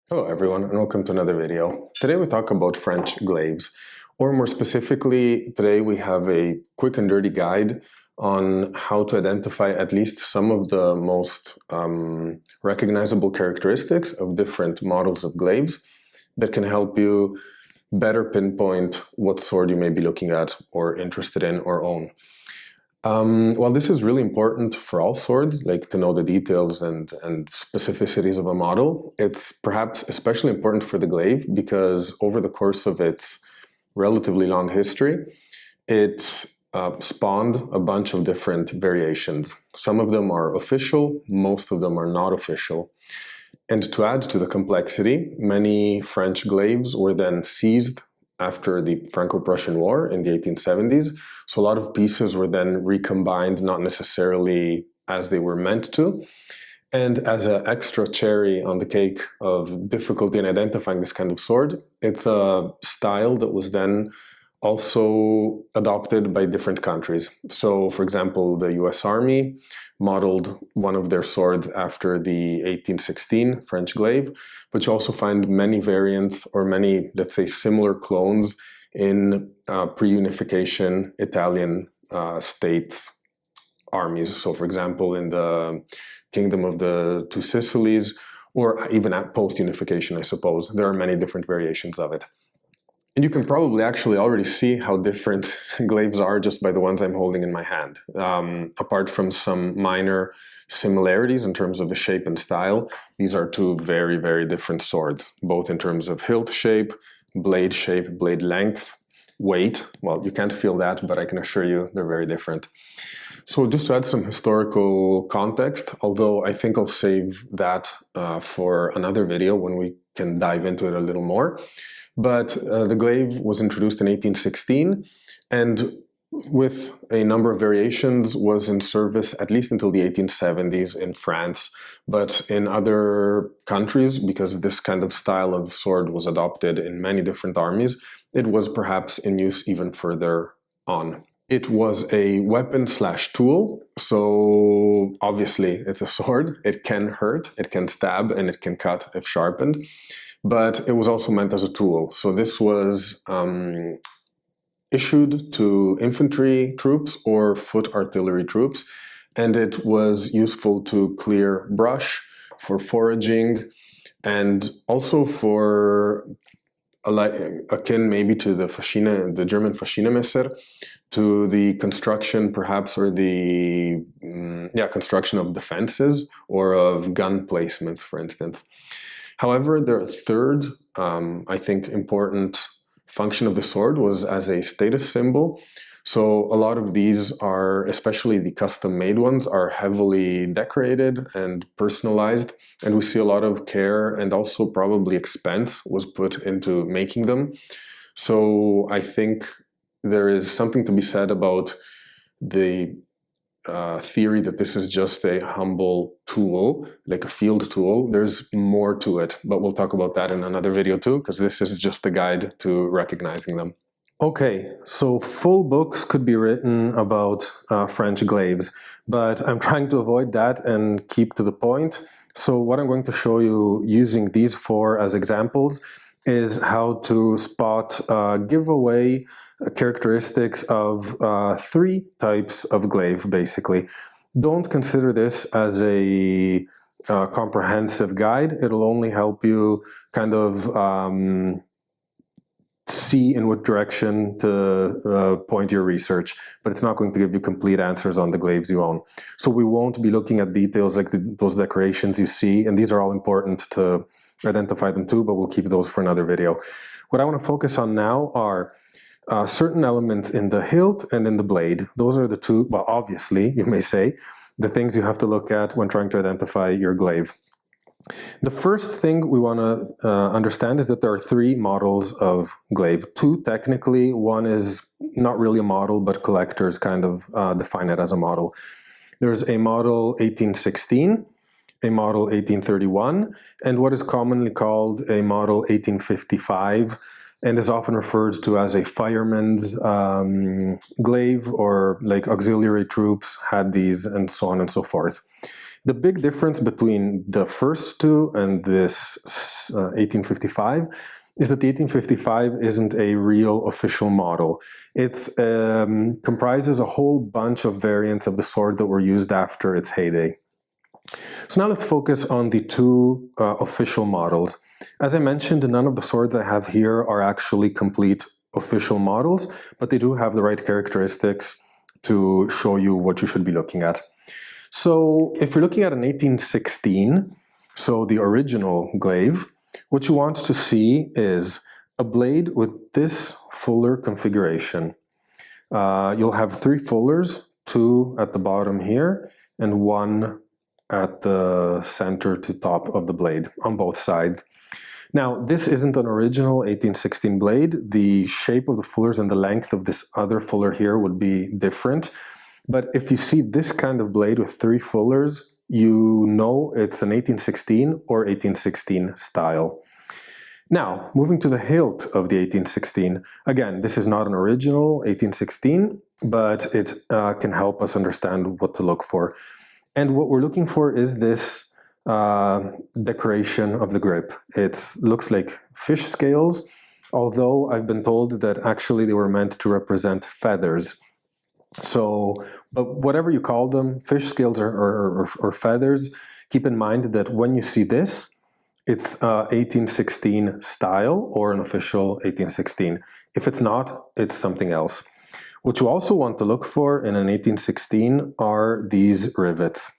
Hello everyone and welcome to another video. Today we talk about French glaives, or more specifically, today we have a quick and dirty guide on how to identify at least some of the most recognizable characteristics of different models of glaives that can help you better pinpoint what sword you may be looking at or interested in or own. While this is really important for all swords, like to know the details and specificities of a model, it's perhaps especially important for the glaive because over the course of its relatively long history, it spawned a bunch of different variations. Some of them are official, most of them are not official. And to add to the complexity, many French glaives were then seized after the Franco-Prussian War in the 1870s. So a lot of pieces were then recombined, not necessarily as they were meant to. And as an extra cherry on the cake of difficulty in identifying this kind of sword, it's a style that was then also adopted by different countries. So, for example, the US Army modeled one of their swords after the 1816 French glaive, but you also find many variants or many, let's say, similar clones in pre-unification Italian states armies. So, for example, in the Kingdom of the Two Sicilies, or even at post-unification, I suppose, there are many different variations of it. And you can probably actually already see how different glaives are just by the ones I'm holding in my hand. Apart from some minor similarities in terms of the shape and style, these are two very, very different swords, both in terms of hilt shape, blade length, weight. Well, you can't feel that, but I can assure you they're very different. So just to add some historical context, although I think I'll save that for another video when we can dive into it a little more. But the glaive was introduced in 1816 and with a number of variations was in service at least until the 1870s in France. But in other countries, because this kind of style of sword was adopted in many different armies, it was perhaps in use even further on. It was a weapon/tool, so obviously it's a sword. It can hurt, it can stab, and it can cut if sharpened. But it was also meant as a tool. So this was issued to infantry troops or foot artillery troops, and it was useful to clear brush, for foraging, and also for akin maybe to the German Faschinenmesser, to the construction perhaps, or the construction of defenses or of gun placements, for instance. However, the third, I think, important function of the sword was as a status symbol. So a lot of these are, especially the custom-made ones, are heavily decorated and personalized, and we see a lot of care and also probably expense was put into making them. So I think there is something to be said about the theory that this is just a humble tool, like a field tool. There's more to it, but we'll talk about that in another video too, because this is just a guide to recognizing them. Okay, so full books could be written about French glaives, but I'm trying to avoid that and keep to the point. So what I'm going to show you using these four as examples is how to spot giveaway characteristics of three types of glaive, basically. Don't consider this as a comprehensive guide. It'll only help you kind of see in what direction to point your research, but it's not going to give you complete answers on the glaives you own. So we won't be looking at details like those decorations you see, and these are all important to identify them too, but we'll keep those for another video. What I want to focus on now are certain elements in the hilt and in the blade. Those are the two, well, obviously, you may say, the things you have to look at when trying to identify your glaive. The first thing we want to understand is that there are three models of glaive. Two, technically, one is not really a model, but collectors kind of define it as a model. There's a model 1816, a model 1831, and what is commonly called a model 1855, and is often referred to as a fireman's glaive, or like auxiliary troops had these, and so on and so forth. The big difference between the first two and this 1855 is that the 1855 isn't a real official model. It comprises a whole bunch of variants of the sword that were used after its heyday. So now let's focus on the two official models. As I mentioned, none of the swords I have here are actually complete official models, but they do have the right characteristics to show you what you should be looking at. So if you're looking at an 1816, so the original glaive, what you want to see is a blade with this fuller configuration. You'll have 3 fullers, 2 at the bottom here, and 1 at the center to top of the blade on both sides. Now, this isn't an original 1816 blade. The shape of the fullers and the length of this other fuller here would be different. But if you see this kind of blade with 3 fullers, you know it's an 1816 or 1816 style. Now, moving to the hilt of the 1816. Again, this is not an original 1816, but it can help us understand what to look for. And what we're looking for is this decoration of the grip. It looks like fish scales, although I've been told that actually they were meant to represent feathers. So, but whatever you call them, fish scales or feathers, keep in mind that when you see this, it's 1816 style or an official 1816. If it's not, it's something else. What you also want to look for in an 1816 are these rivets.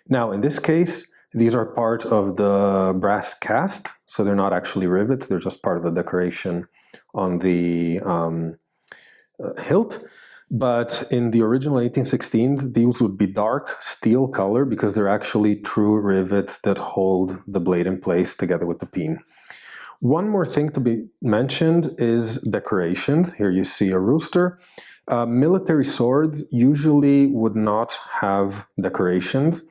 Now, in this case, these are part of the brass cast, so they're not actually rivets, they're just part of the decoration on the hilt. But in the original 1816s, these would be dark steel color because they're actually true rivets that hold the blade in place together with the peen. One more thing to be mentioned is decorations. Here you see a rooster. Military swords usually would not have decorations,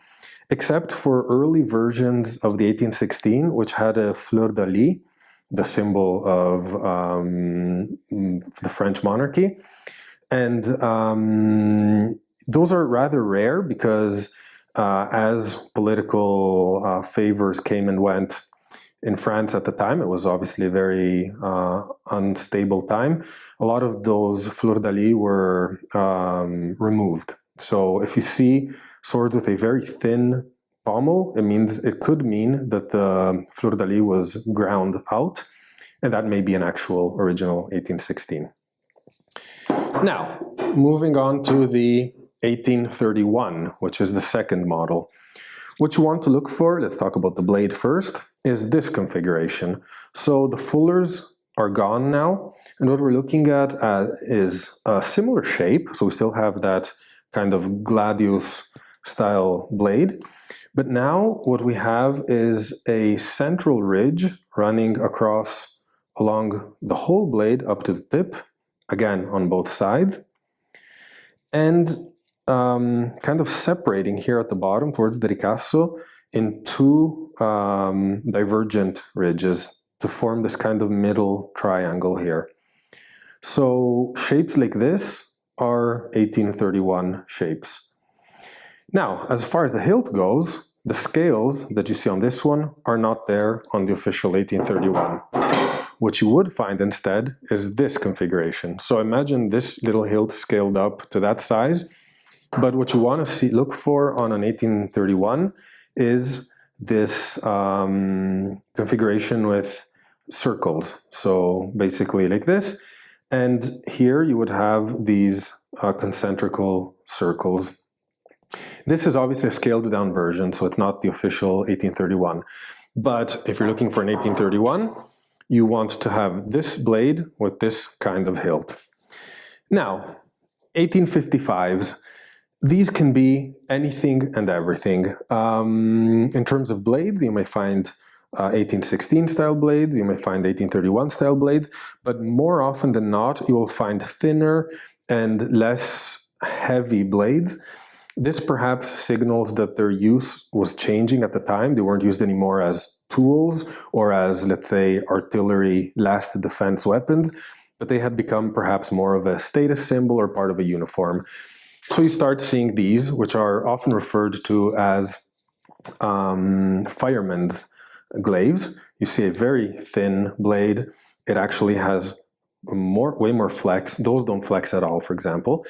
except for early versions of the 1816, which had a fleur de lis, the symbol of the French monarchy. And those are rather rare because as political favors came and went in France at the time, it was obviously a very unstable time, a lot of those fleur de lis were removed. So if you see swords with a very thin pommel, it could mean that the fleur de lis was ground out, and that may be an actual original 1816. Now, moving on to the 1831, which is the second model. What you want to look for, let's talk about the blade first, is this configuration. So the fullers are gone now, and what we're looking at is a similar shape, so we still have that kind of gladius style blade, but now what we have is a central ridge running across along the whole blade up to the tip, again on both sides, and kind of separating here at the bottom towards the ricasso in 2 divergent ridges to form this kind of middle triangle here. So shapes like this are 1831 shapes. Now, as far as the hilt goes, the scales that you see on this one are not there on the official 1831. What you would find instead is this configuration. So imagine this little hilt scaled up to that size, but what you want to look for on an 1831 is this configuration with circles. So basically like this, and here you would have these concentrical circles. This is obviously a scaled down version, so it's not the official 1831. But if you're looking for an 1831, you want to have this blade with this kind of hilt. Now, 1855s, these can be anything and everything. In terms of blades, you may find 1816 style blades, you may find 1831 style blades, but more often than not, you will find thinner and less heavy blades. This perhaps signals that their use was changing at the time. They weren't used anymore as tools or as, let's say, artillery last defense weapons, but they had become perhaps more of a status symbol or part of a uniform. So you start seeing these, which are often referred to as firemen's glaives. You see a very thin blade. It actually has way more flex. Those don't flex at all, for example.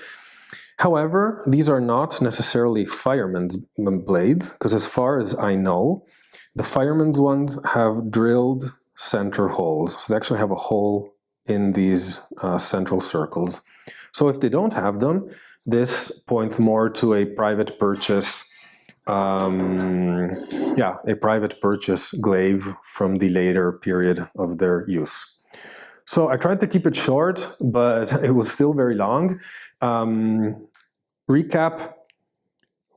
However, these are not necessarily firemen's blades, because as far as I know, the firemen's ones have drilled center holes. So they actually have a hole in these central circles. So if they don't have them, this points more to a private purchase, a private purchase glaive from the later period of their use. So I tried to keep it short, but it was still very long. Recap: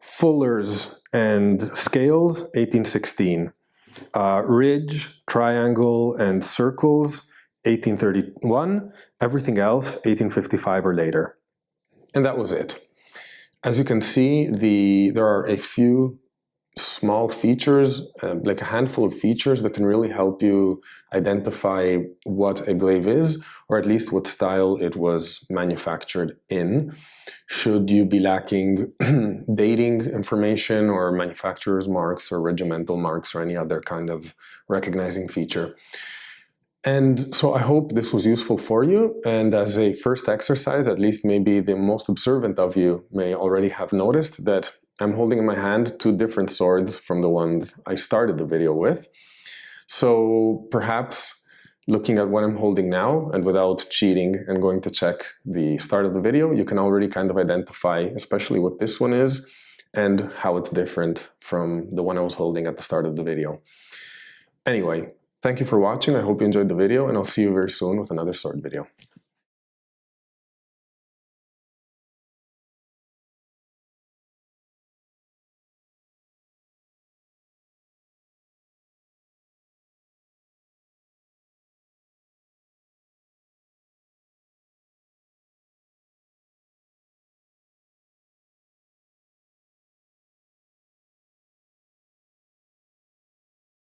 fullers and scales, 1816. Ridge, triangle, and circles, 1831. Everything else, 1855 or later. And that was it. As you can see, there are a few small features, like a handful of features that can really help you identify what a glaive is, or at least what style it was manufactured in, should you be lacking dating information or manufacturer's marks or regimental marks or any other kind of recognizing feature. And so I hope this was useful for you, and as a first exercise, at least maybe the most observant of you may already have noticed that I'm holding in my hand two different swords from the ones I started the video with. So perhaps looking at what I'm holding now, and without cheating and going to check the start of the video, you can already kind of identify especially what this one is and how it's different from the one I was holding at the start of the video. Anyway, thank you for watching. I hope you enjoyed the video, and I'll see you very soon with another sword video.